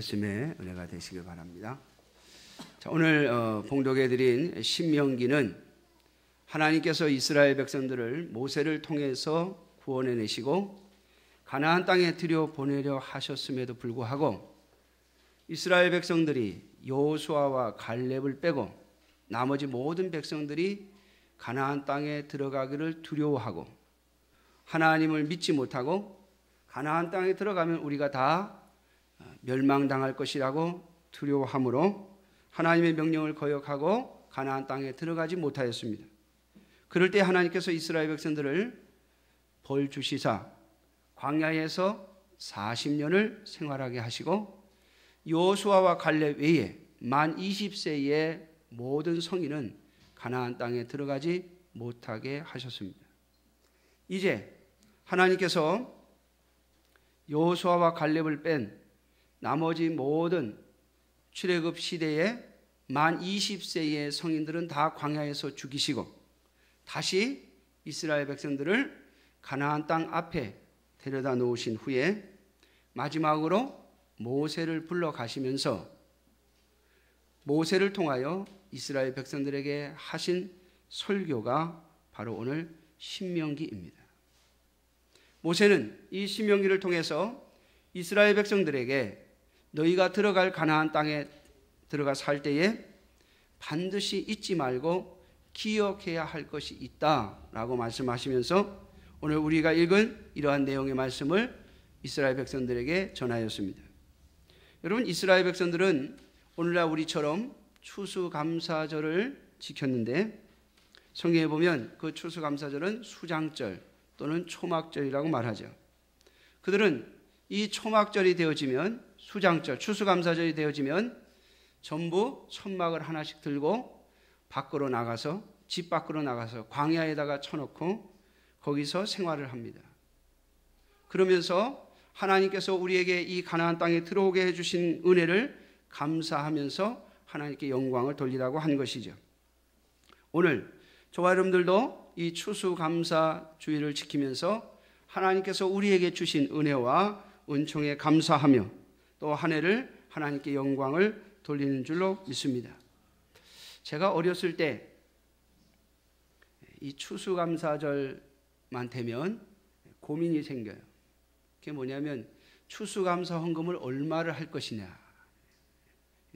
말씀의 은혜가 되시길 바랍니다. 자, 오늘 봉독해 드린 신명기는 하나님께서 이스라엘 백성들을 모세를 통해서 구원해 내시고 가나안 땅에 들여보내려 하셨음에도 불구하고 이스라엘 백성들이 여호수아와 갈렙을 빼고 나머지 모든 백성들이 가나안 땅에 들어가기를 두려워하고 하나님을 믿지 못하고 가나안 땅에 들어가면 우리가 다 멸망당할 것이라고 두려워하므로 하나님의 명령을 거역하고 가나안 땅에 들어가지 못하였습니다. 그럴 때 하나님께서 이스라엘 백성들을 벌 주시사 광야에서 40년을 생활하게 하시고 여호수아와 갈렙 외에 만 20세의 모든 성인은 가나안 땅에 들어가지 못하게 하셨습니다. 이제 하나님께서 여호수아와 갈렙을 뺀 나머지 모든 출애굽 시대에 만 20세의 성인들은 다 광야에서 죽이시고 다시 이스라엘 백성들을 가나안 땅 앞에 데려다 놓으신 후에 마지막으로 모세를 불러 가시면서 모세를 통하여 이스라엘 백성들에게 하신 설교가 바로 오늘 신명기입니다. 모세는 이 신명기를 통해서 이스라엘 백성들에게 너희가 들어갈 가나안 땅에 들어가 살 때에 반드시 잊지 말고 기억해야 할 것이 있다라고 말씀하시면서 오늘 우리가 읽은 이러한 내용의 말씀을 이스라엘 백성들에게 전하였습니다. 여러분, 이스라엘 백성들은 오늘날 우리처럼 추수감사절을 지켰는데 성경에 보면 그 추수감사절은 수장절 또는 초막절이라고 말하죠. 그들은 이 초막절이 되어지면 수장절, 추수감사절이 되어지면 전부 천막을 하나씩 들고 밖으로 나가서 집 밖으로 나가서 광야에다가 쳐놓고 거기서 생활을 합니다. 그러면서 하나님께서 우리에게 이 가나안 땅에 들어오게 해주신 은혜를 감사하면서 하나님께 영광을 돌리라고 한 것이죠. 오늘 저와 여러분들도 이 추수감사주의를 지키면서 하나님께서 우리에게 주신 은혜와 은총에 감사하며 또 한 해를 하나님께 영광을 돌리는 줄로 믿습니다. 제가 어렸을 때 이 추수감사절만 되면 고민이 생겨요. 그게 뭐냐면 추수감사 헌금을 얼마를 할 것이냐.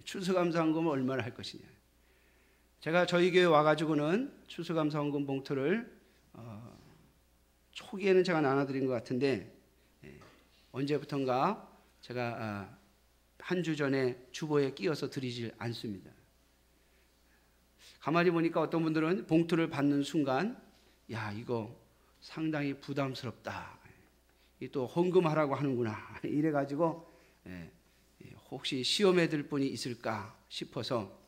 추수감사 헌금을 얼마를 할 것이냐. 제가 저희 교회 와가지고는 추수감사 헌금 봉투를 초기에는 제가 나눠드린 것 같은데 언제부턴가 제가 한 주 전에 주보에 끼워서 드리질 않습니다. 가만히 보니까 어떤 분들은 봉투를 받는 순간 야, 이거 상당히 부담스럽다. 또 헌금하라고 하는구나. 이래가지고 혹시 시험에 들 분이 있을까 싶어서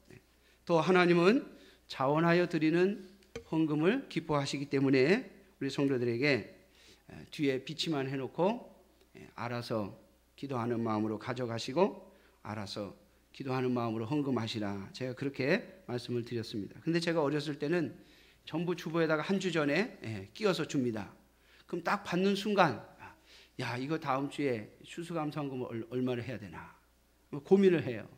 또 하나님은 자원하여 드리는 헌금을 기뻐하시기 때문에 우리 성도들에게 뒤에 비치만 해놓고 알아서 기도하는 마음으로 가져가시고 알아서 기도하는 마음으로 헌금하시라. 제가 그렇게 말씀을 드렸습니다. 근데 제가 어렸을 때는 전부 주보에다가 한 주 전에 끼워서 줍니다. 그럼 딱 받는 순간 야, 이거 다음 주에 추수감사 헌금을 얼마를 해야 되나 고민을 해요.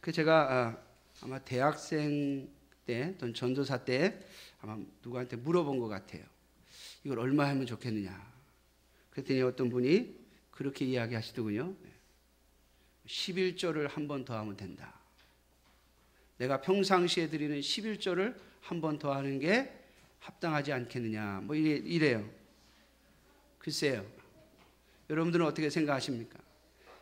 그 제가 아마 대학생 때 또는 전도사 때 아마 누구한테 물어본 것 같아요. 이걸 얼마 하면 좋겠느냐. 그랬더니 어떤 분이 그렇게 이야기하시더군요. 11조를 한 번 더 하면 된다. 내가 평상시에 드리는 11조를 한 번 더 하는 게 합당하지 않겠느냐. 뭐 이래요. 글쎄요. 여러분들은 어떻게 생각하십니까?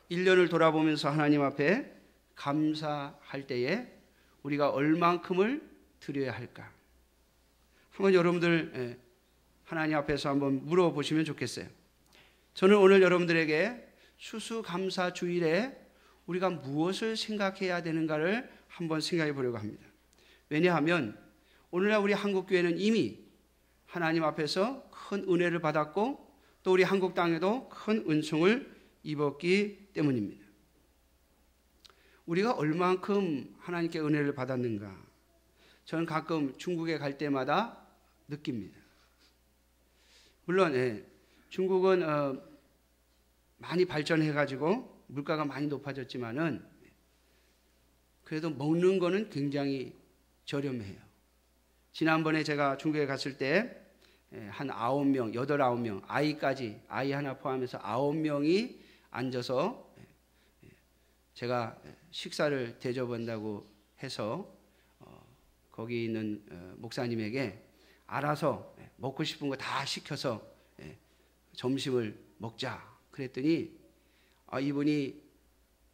1년을 돌아보면서 하나님 앞에 감사할 때에 우리가 얼만큼을 드려야 할까? 한번 여러분들 하나님 앞에서 한번 물어보시면 좋겠어요. 저는 오늘 여러분들에게 추수감사 주일에 우리가 무엇을 생각해야 되는가를 한번 생각해 보려고 합니다. 왜냐하면 오늘날 우리 한국교회는 이미 하나님 앞에서 큰 은혜를 받았고 또 우리 한국 땅에도 큰 은총을 입었기 때문입니다. 우리가 얼만큼 하나님께 은혜를 받았는가? 저는 가끔 중국에 갈 때마다 느낍니다. 물론 중국은 많이 발전해가지고 물가가 많이 높아졌지만은 그래도 먹는 거는 굉장히 저렴해요. 지난번에 제가 중국에 갔을 때 한 9명, 8, 9명, 아이까지, 아이 하나 포함해서 9명이 앉아서 제가 식사를 대접한다고 해서 거기 있는 목사님에게 알아서 먹고 싶은 거 다 시켜서 점심을 먹자 그랬더니 이분이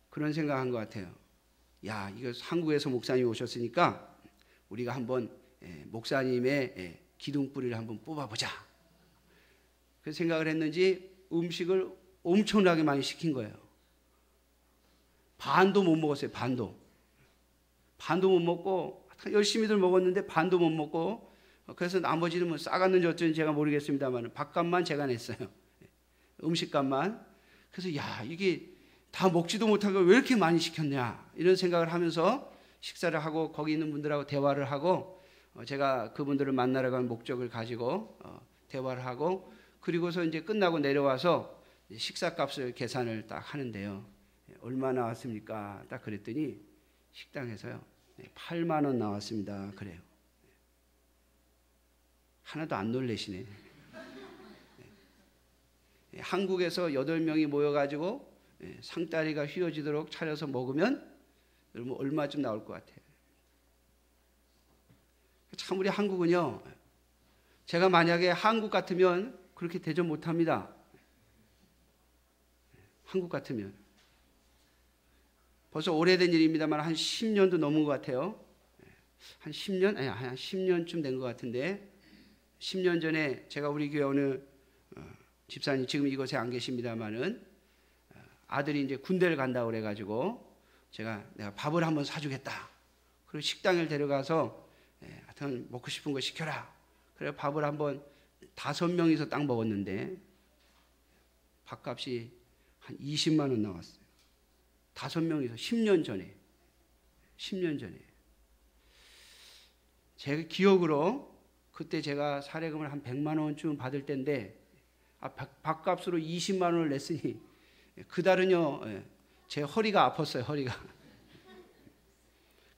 그런 생각한 것 같아요. 야, 이거 한국에서 목사님 오셨으니까 우리가 한번 목사님의 기둥뿌리를 한번 뽑아보자. 그 생각을 했는지 음식을 엄청나게 많이 시킨 거예요. 반도 못 먹었어요. 반도 못 먹고 열심히들 먹었는데 반도 못 먹고, 그래서 나머지는 뭐 싸갔는지 어쩐지 제가 모르겠습니다만 밥값만 제가 냈어요. 음식값만. 그래서 야, 이게 다 먹지도 못하고 왜 이렇게 많이 시켰냐 이런 생각을 하면서 식사를 하고 거기 있는 분들하고 대화를 하고, 제가 그분들을 만나러 간 목적을 가지고 대화를 하고, 그리고서 이제 끝나고 내려와서 식사값을 계산을 딱 하는데요. 얼마 나왔습니까? 딱 그랬더니 식당에서요 8만 원 나왔습니다. 그래요. 하나도 안 놀래시네. 한국에서 8명이 모여가지고 상다리가 휘어지도록 차려서 먹으면 여러분 얼마쯤 나올 것 같아요? 참 우리 한국은요, 제가 만약에 한국 같으면 그렇게 대접 못합니다. 한국 같으면. 벌써 오래된 일입니다만 한 10년도 넘은 것 같아요. 한 10년? 아니, 한 10년쯤 된 것 같은데, 10년 전에 제가 우리 교회 어느 집사님, 지금 이곳에 안 계십니다만은 아들이 이제 군대를 간다고 그래가지고 내가 밥을 한번 사주겠다. 그리고 식당을 데려가서 하여튼 먹고 싶은 거 시켜라. 그래 밥을 한번 5명이서 딱 먹었는데 밥값이 한 20만 원 나왔어요. 5명이서 10년 전에. 제 기억으로 그때 제가 사례금을 한 100만 원쯤 받을 때인데 밥값으로 20만 원을 냈으니 그달은요 제 허리가 아팠어요. 허리가.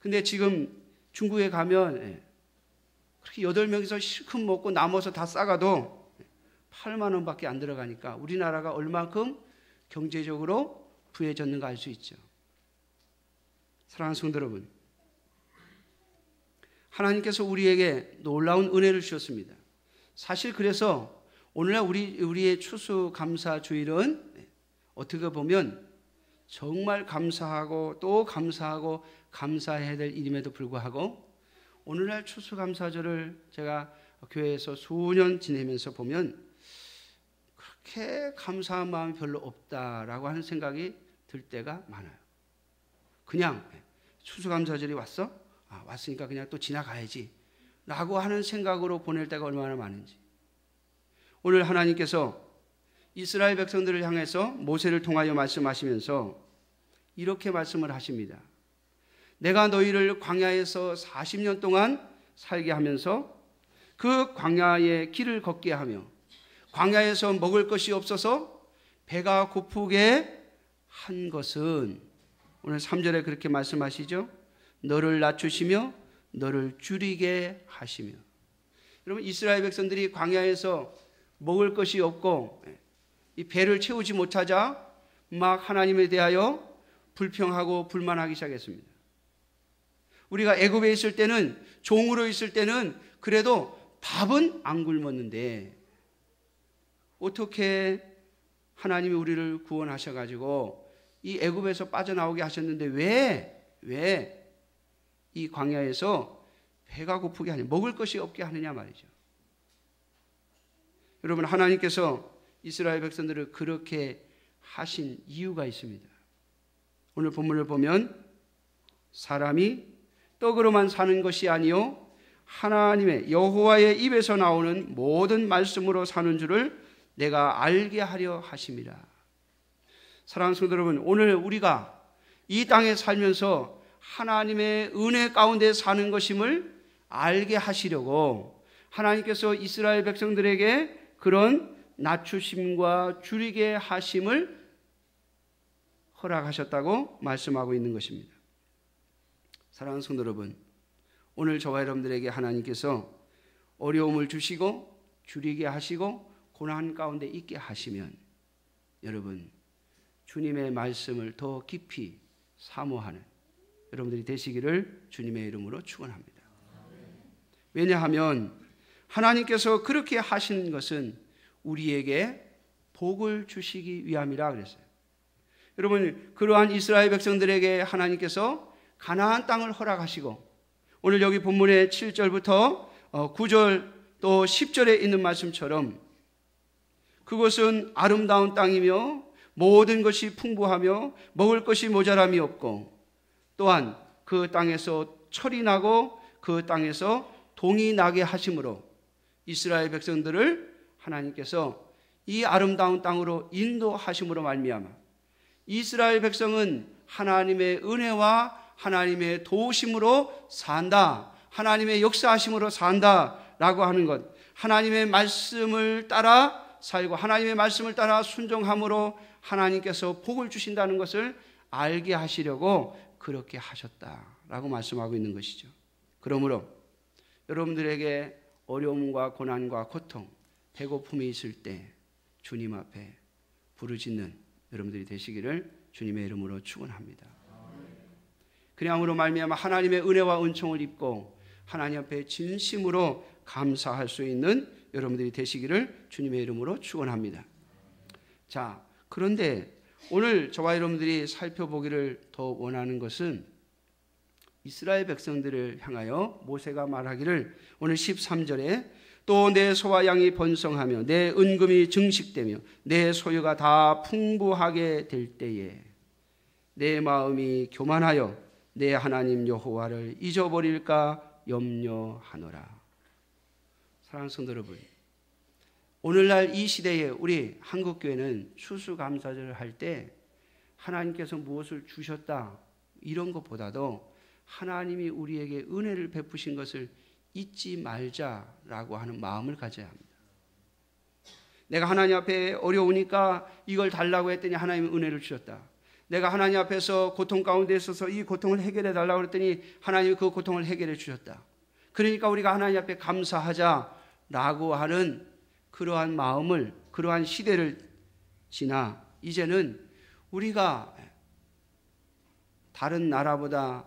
근데 지금 중국에 가면 그렇게 8명이서 실컷 먹고 남아서 다 싸가도 8만 원밖에 안 들어가니까 우리나라가 얼만큼 경제적으로 부해졌는가 알 수 있죠. 사랑하는 성도 여러분, 하나님께서 우리에게 놀라운 은혜를 주셨습니다. 사실 그래서 오늘날 우리의 추수감사주일은 어떻게 보면 정말 감사하고 또 감사하고 감사해야 될 일임에도 불구하고, 오늘날 추수감사절을 제가 교회에서 수년 지내면서 보면 그렇게 감사한 마음이 별로 없다라고 하는 생각이 들 때가 많아요. 그냥 추수감사절이 왔어? 왔으니까 그냥 또 지나가야지 라고 하는 생각으로 보낼 때가 얼마나 많은지. 오늘 하나님께서 이스라엘 백성들을 향해서 모세를 통하여 말씀하시면서 이렇게 말씀을 하십니다. 내가 너희를 광야에서 40년 동안 살게 하면서 그 광야의 길을 걷게 하며 광야에서 먹을 것이 없어서 배가 고프게 한 것은, 오늘 3절에 그렇게 말씀하시죠. 너를 낮추시며 너를 줄이게 하시며. 여러분, 이스라엘 백성들이 광야에서 먹을 것이 없고 이 배를 채우지 못하자 막 하나님에 대하여 불평하고 불만하기 시작했습니다. 우리가 애굽에 있을 때는, 종으로 있을 때는 그래도 밥은 안 굶었는데 어떻게 하나님이 우리를 구원하셔가지고 이 애굽에서 빠져나오게 하셨는데 왜 이 광야에서 배가 고프게 하냐, 먹을 것이 없게 하느냐 말이죠. 여러분, 하나님께서 이스라엘 백성들을 그렇게 하신 이유가 있습니다. 오늘 본문을 보면 사람이 떡으로만 사는 것이 아니요 하나님의 여호와의 입에서 나오는 모든 말씀으로 사는 줄을 내가 알게 하려 하심이라. 사랑하는 성도 여러분, 오늘 우리가 이 땅에 살면서 하나님의 은혜 가운데 사는 것임을 알게 하시려고 하나님께서 이스라엘 백성들에게 그런 낮추심과 줄이게 하심을 허락하셨다고 말씀하고 있는 것입니다. 사랑하는 성도 여러분, 오늘 저와 여러분들에게 하나님께서 어려움을 주시고 줄이게 하시고 고난 가운데 있게 하시면 여러분 주님의 말씀을 더 깊이 사모하는 여러분들이 되시기를 주님의 이름으로 축원합니다. 왜냐하면 하나님께서 그렇게 하신 것은 우리에게 복을 주시기 위함이라 그랬어요. 여러분, 그러한 이스라엘 백성들에게 하나님께서 가나안 땅을 허락하시고 오늘 여기 본문의 7절부터 9절 또 10절에 있는 말씀처럼 그것은 아름다운 땅이며 모든 것이 풍부하며 먹을 것이 모자람이 없고 또한 그 땅에서 철이 나고 그 땅에서 동이 나게 하심으로 이스라엘 백성들을 하나님께서 이 아름다운 땅으로 인도하심으로 말미암아 이스라엘 백성은 하나님의 은혜와 하나님의 도우심으로 산다, 하나님의 역사하심으로 산다라고 하는 것, 하나님의 말씀을 따라 살고 하나님의 말씀을 따라 순종함으로 하나님께서 복을 주신다는 것을 알게 하시려고 그렇게 하셨다라고 말씀하고 있는 것이죠. 그러므로 여러분들에게 어려움과 고난과 고통, 배고픔이 있을 때 주님 앞에 부르짖는 여러분들이 되시기를 주님의 이름으로 축원합니다. 그리함으로 말미암아 하나님의 은혜와 은총을 입고 하나님 앞에 진심으로 감사할 수 있는 여러분들이 되시기를 주님의 이름으로 축원합니다. 자, 그런데 오늘 저와 여러분들이 살펴보기를 더 원하는 것은 이스라엘 백성들을 향하여 모세가 말하기를 오늘 13절에 또 내 소와 양이 번성하며 내 은금이 증식되며 내 소유가 다 풍부하게 될 때에 내 마음이 교만하여 내 하나님 여호와를 잊어버릴까 염려하노라. 사랑하는 성도 여러분, 오늘날 이 시대에 우리 한국교회는 추수감사절을 할 때 하나님께서 무엇을 주셨다 이런 것보다도 하나님이 우리에게 은혜를 베푸신 것을 잊지 말자라고 하는 마음을 가져야 합니다. 내가 하나님 앞에 어려우니까 이걸 달라고 했더니 하나님이 은혜를 주셨다. 내가 하나님 앞에서 고통 가운데 있어서 이 고통을 해결해 달라고 했더니 하나님이 그 고통을 해결해 주셨다. 그러니까 우리가 하나님 앞에 감사하자라고 하는 그러한 마음을, 그러한 시대를 지나 이제는 우리가 다른 나라보다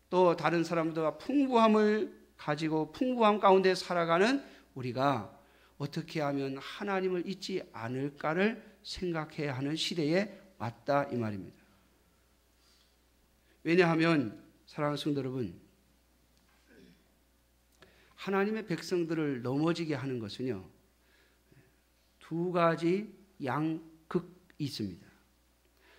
또 다른 사람들과 풍부함을 가지고 풍부함 가운데 살아가는 우리가 어떻게 하면 하나님을 잊지 않을까를 생각해야 하는 시대에 왔다 이 말입니다. 왜냐하면 사랑하는 성도 여러분, 하나님의 백성들을 넘어지게 하는 것은요, 두 가지 양극이 있습니다.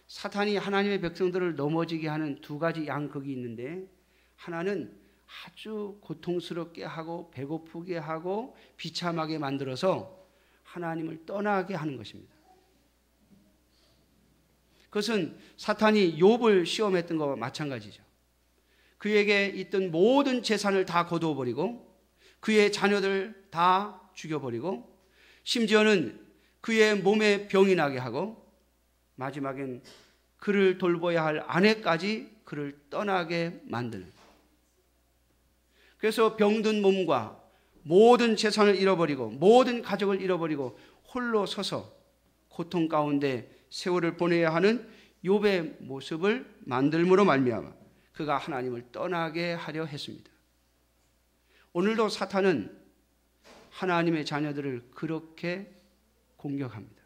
사탄이 하나님의 백성들을 넘어지게 하는 두 가지 양극이 있는데 하나는 아주 고통스럽게 하고 배고프게 하고 비참하게 만들어서 하나님을 떠나게 하는 것입니다. 그것은 사탄이 욥을 시험했던 것과 마찬가지죠. 그에게 있던 모든 재산을 다 거두어버리고 그의 자녀들 다 죽여버리고 심지어는 그의 몸에 병이 나게 하고 마지막엔 그를 돌봐야 할 아내까지 그를 떠나게 만드는, 그래서 병든 몸과 모든 재산을 잃어버리고 모든 가족을 잃어버리고 홀로 서서 고통 가운데 세월을 보내야 하는 욥의 모습을 만들므로 말미암아 그가 하나님을 떠나게 하려 했습니다. 오늘도 사탄은 하나님의 자녀들을 그렇게 공격합니다.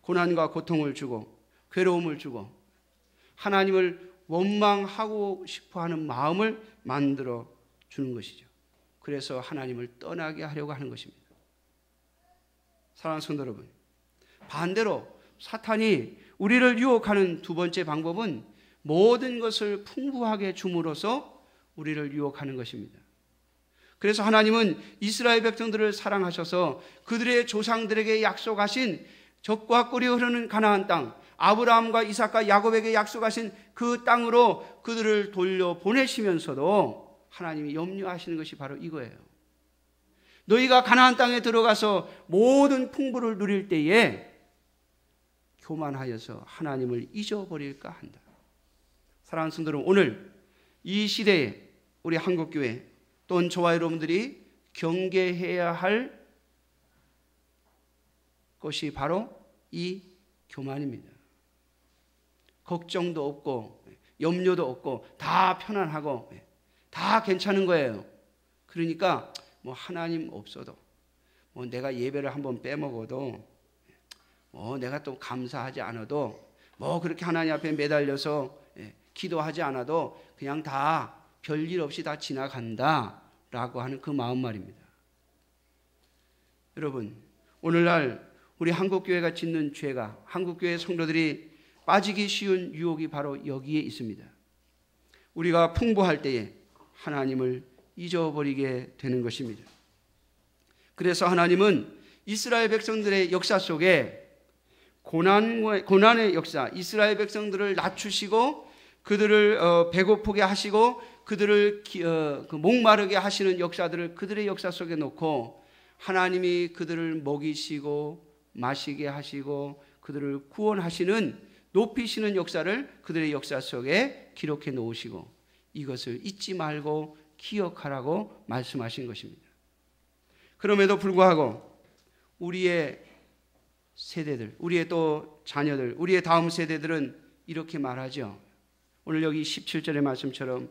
고난과 고통을 주고 괴로움을 주고 하나님을 원망하고 싶어하는 마음을 만들어 주는 것이죠. 그래서 하나님을 떠나게 하려고 하는 것입니다. 사랑하는 성도 여러분, 반대로 사탄이 우리를 유혹하는 두 번째 방법은 모든 것을 풍부하게 줌으로써 우리를 유혹하는 것입니다. 그래서 하나님은 이스라엘 백성들을 사랑하셔서 그들의 조상들에게 약속하신 젖과 꿀이 흐르는 가나안 땅, 아브라함과 이삭과 야곱에게 약속하신 그 땅으로 그들을 돌려보내시면서도 하나님이 염려하시는 것이 바로 이거예요. 너희가 가나안 땅에 들어가서 모든 풍부를 누릴 때에 교만하여서 하나님을 잊어버릴까 한다. 사랑하는 성도 여러분, 오늘 이 시대에 우리 한국교회 또는 저와 여러분들이 경계해야 할 것이 바로 이 교만입니다. 걱정도 없고 염려도 없고 다 편안하고 다 괜찮은 거예요. 그러니까 뭐 하나님 없어도 뭐 내가 예배를 한번 빼먹어도 뭐 내가 또 감사하지 않아도 뭐 그렇게 하나님 앞에 매달려서 기도하지 않아도 그냥 다 별일 없이 다 지나간다라고 하는 그 마음 말입니다. 여러분, 오늘날 우리 한국교회가 짓는 죄가, 한국교회 성도들이 빠지기 쉬운 유혹이 바로 여기에 있습니다. 우리가 풍부할 때에 하나님을 잊어버리게 되는 것입니다. 그래서 하나님은 이스라엘 백성들의 역사 속에 고난의 역사, 이스라엘 백성들을 낮추시고 그들을 배고프게 하시고 그들을 목마르게 하시는 역사들을 그들의 역사 속에 놓고 하나님이 그들을 먹이시고 마시게 하시고 그들을 구원하시는 높이시는 역사를 그들의 역사 속에 기록해 놓으시고 이것을 잊지 말고 기억하라고 말씀하신 것입니다. 그럼에도 불구하고 우리의 세대들, 우리의 또 자녀들, 우리의 다음 세대들은 이렇게 말하죠. 오늘 여기 17절의 말씀처럼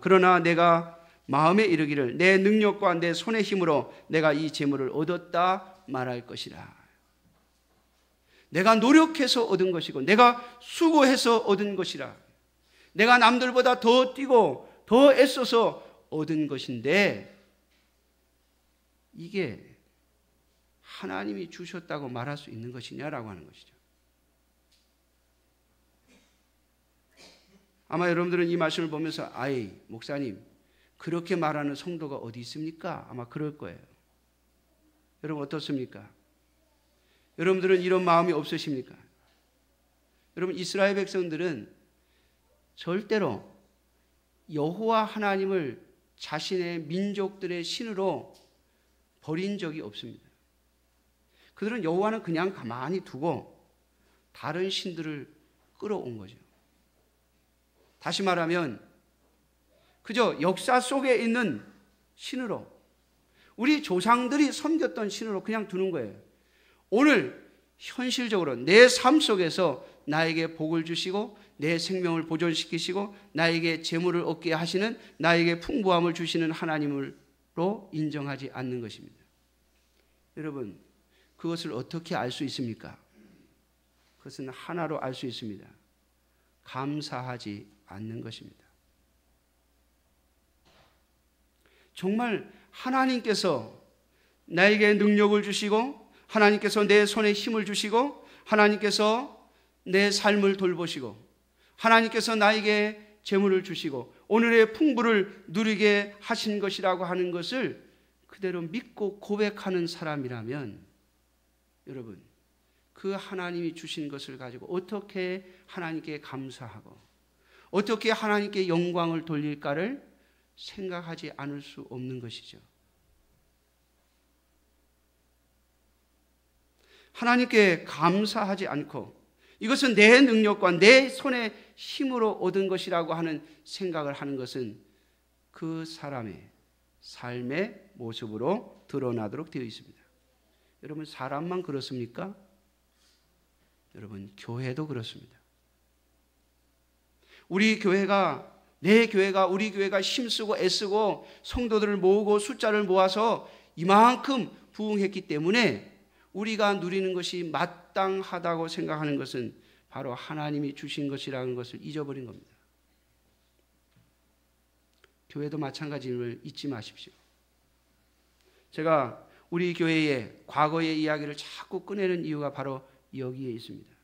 그러나 내가 마음에 이르기를 내 능력과 내 손의 힘으로 내가 이 재물을 얻었다 말할 것이라. 내가 노력해서 얻은 것이고 내가 수고해서 얻은 것이라. 내가 남들보다 더 뛰고 더 애써서 얻은 것인데 이게 하나님이 주셨다고 말할 수 있는 것이냐라고 하는 것이죠. 아마 여러분들은 이 말씀을 보면서 아이 목사님 그렇게 말하는 성도가 어디 있습니까? 아마 그럴 거예요. 여러분 어떻습니까? 여러분들은 이런 마음이 없으십니까? 여러분 이스라엘 백성들은 절대로 여호와 하나님을 자신의 민족들의 신으로 버린 적이 없습니다. 그들은 여호와는 그냥 가만히 두고 다른 신들을 끌어온 거죠. 다시 말하면 그저 역사 속에 있는 신으로 우리 조상들이 섬겼던 신으로 그냥 두는 거예요. 오늘 현실적으로 내 삶 속에서 나에게 복을 주시고 내 생명을 보존시키시고 나에게 재물을 얻게 하시는 나에게 풍부함을 주시는 하나님으로 인정하지 않는 것입니다. 여러분 그것을 어떻게 알 수 있습니까? 그것은 하나로 알 수 있습니다. 감사하지 않는 것입니다. 정말 하나님께서 나에게 능력을 주시고 하나님께서 내 손에 힘을 주시고 하나님께서 내 삶을 돌보시고 하나님께서 나에게 재물을 주시고 오늘의 풍부를 누리게 하신 것이라고 하는 것을 그대로 믿고 고백하는 사람이라면 여러분 그 하나님이 주신 것을 가지고 어떻게 하나님께 감사하고 어떻게 하나님께 영광을 돌릴까를 생각하지 않을 수 없는 것이죠. 하나님께 감사하지 않고 이것은 내 능력과 내 손의 힘으로 얻은 것이라고 하는 생각을 하는 것은 그 사람의 삶의 모습으로 드러나도록 되어 있습니다. 여러분 사람만 그렇습니까? 여러분 교회도 그렇습니다. 우리 교회가 우리 교회가 힘쓰고 애쓰고 성도들을 모으고 숫자를 모아서 이만큼 부흥했기 때문에 우리가 누리는 것이 마땅하다고 생각하는 것은 바로 하나님이 주신 것이라는 것을 잊어버린 겁니다. 교회도 마찬가지임을 잊지 마십시오. 제가 우리 교회의 과거의 이야기를 자꾸 꺼내는 이유가 바로 여기에 있습니다.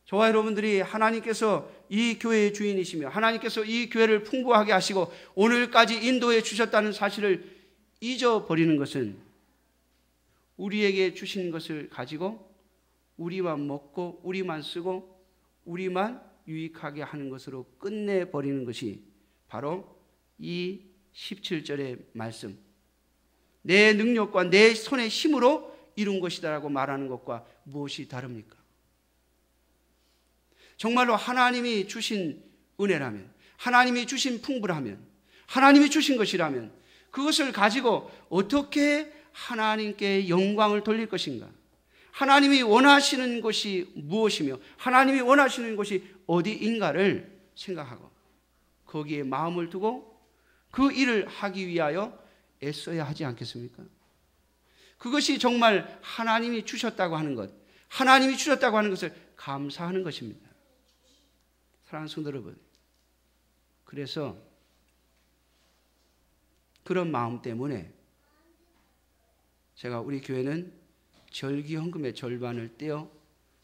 저와 여러분들이 하나님께서 이 교회의 주인이시며 하나님께서 이 교회를 풍부하게 하시고 오늘까지 인도해 주셨다는 사실을 잊어버리는 것은 우리에게 주신 것을 가지고 우리만 먹고 우리만 쓰고 우리만 유익하게 하는 것으로 끝내버리는 것이 바로 이 17절의 말씀 내 능력과 내 손의 힘으로 이룬 것이다라고 말하는 것과 무엇이 다릅니까? 정말로 하나님이 주신 은혜라면, 하나님이 주신 풍부라면, 하나님이 주신 것이라면 그것을 가지고 어떻게 하나님께 영광을 돌릴 것인가? 하나님이 원하시는 것이 무엇이며 하나님이 원하시는 것이 어디인가를 생각하고 거기에 마음을 두고 그 일을 하기 위하여 애써야 하지 않겠습니까? 그것이 정말 하나님이 주셨다고 하는 것, 하나님이 주셨다고 하는 것을 감사하는 것입니다. 사랑하는 성도 여러분, 그래서 그런 마음 때문에 제가 우리 교회는 절기 헌금의 절반을 떼어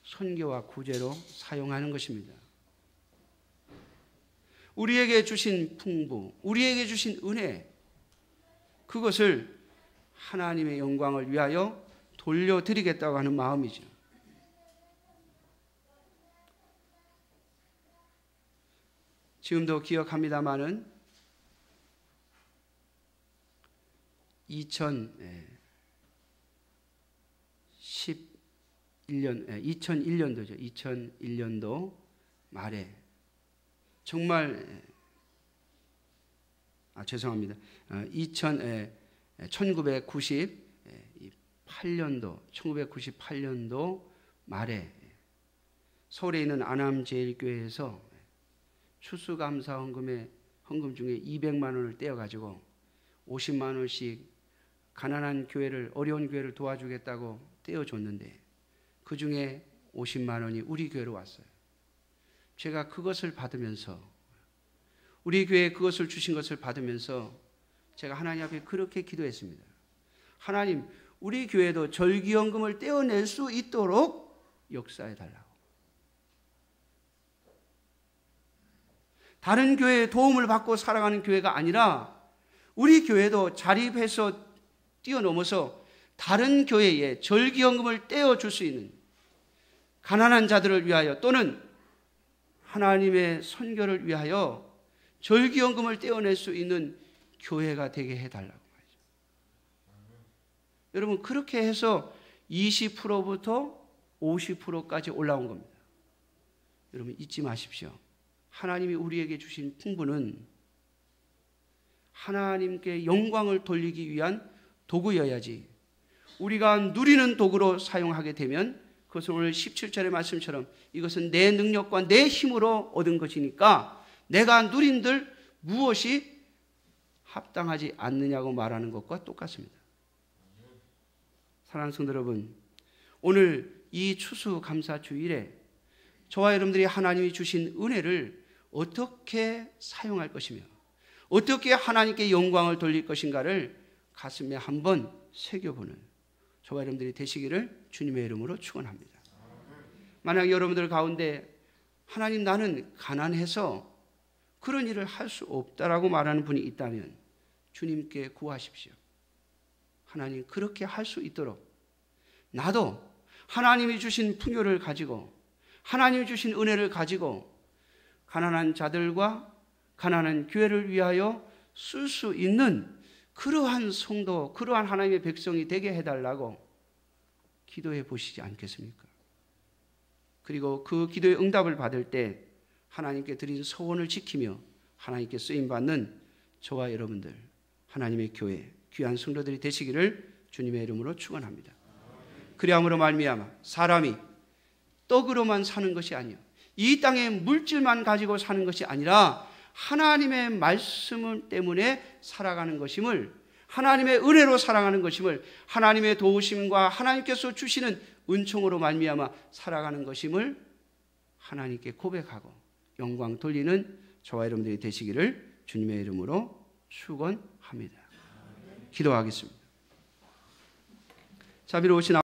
선교와 구제로 사용하는 것입니다. 우리에게 주신 풍부, 우리에게 주신 은혜, 그것을 하나님의 영광을 위하여 돌려드리겠다고 하는 마음이죠. 지금도 기억합니다마는 2001년도죠. 2001년도 말에 정말 죄송합니다. 1998년도 말에 서울에 있는 안암제일교회에서 추수감사헌금의 헌금 중에 200만 원을 떼어가지고 50만 원씩 가난한 교회를, 어려운 교회를 도와주겠다고 떼어줬는데 그 중에 50만 원이 우리 교회로 왔어요. 제가 그것을 받으면서, 우리 교회에 그것을 주신 것을 받으면서 제가 하나님 앞에 그렇게 기도했습니다. 하나님, 우리 교회도 절기연금을 떼어낼 수 있도록 역사해 달라고. 다른 교회의 도움을 받고 살아가는 교회가 아니라 우리 교회도 자립해서 뛰어넘어서 다른 교회에 절기연금을 떼어줄 수 있는, 가난한 자들을 위하여 또는 하나님의 선교를 위하여 절기연금을 떼어낼 수 있는 교회가 되게 해달라고 말이죠. 여러분, 그렇게 해서 20%부터 50%까지 올라온 겁니다. 여러분, 잊지 마십시오. 하나님이 우리에게 주신 풍부는 하나님께 영광을 돌리기 위한 도구여야지, 우리가 누리는 도구로 사용하게 되면 그것은 오늘 17절의 말씀처럼 이것은 내 능력과 내 힘으로 얻은 것이니까 내가 누린들 무엇이 합당하지 않느냐고 말하는 것과 똑같습니다. 사랑하는 성도 여러분, 오늘 이 추수감사주일에 저와 여러분들이 하나님이 주신 은혜를 어떻게 사용할 것이며 어떻게 하나님께 영광을 돌릴 것인가를 가슴에 한번 새겨보는 저와 여러분들이 되시기를 주님의 이름으로 축원합니다. 만약 여러분들 가운데 하나님, 나는 가난해서 그런 일을 할 수 없다라고 말하는 분이 있다면 주님께 구하십시오. 하나님, 그렇게 할 수 있도록 나도 하나님이 주신 풍요를 가지고, 하나님이 주신 은혜를 가지고 가난한 자들과 가난한 교회를 위하여 쓸 수 있는 그러한 성도, 그러한 하나님의 백성이 되게 해달라고 기도해 보시지 않겠습니까? 그리고 그 기도의 응답을 받을 때 하나님께 드린 소원을 지키며 하나님께 쓰임받는 저와 여러분들, 하나님의 교회, 귀한 성도들이 되시기를 주님의 이름으로 축원합니다. 그리함으로 말미암아 사람이 떡으로만 사는 것이 아니요, 이 땅의 물질만 가지고 사는 것이 아니라 하나님의 말씀 때문에 살아가는 것임을, 하나님의 은혜로 살아가는 것임을, 하나님의 도우심과 하나님께서 주시는 은총으로 말미암아 살아가는 것임을 하나님께 고백하고 영광 돌리는 저와 여러분들이 되시기를 주님의 이름으로 축원합니다. 기도하겠습니다. 자비로우신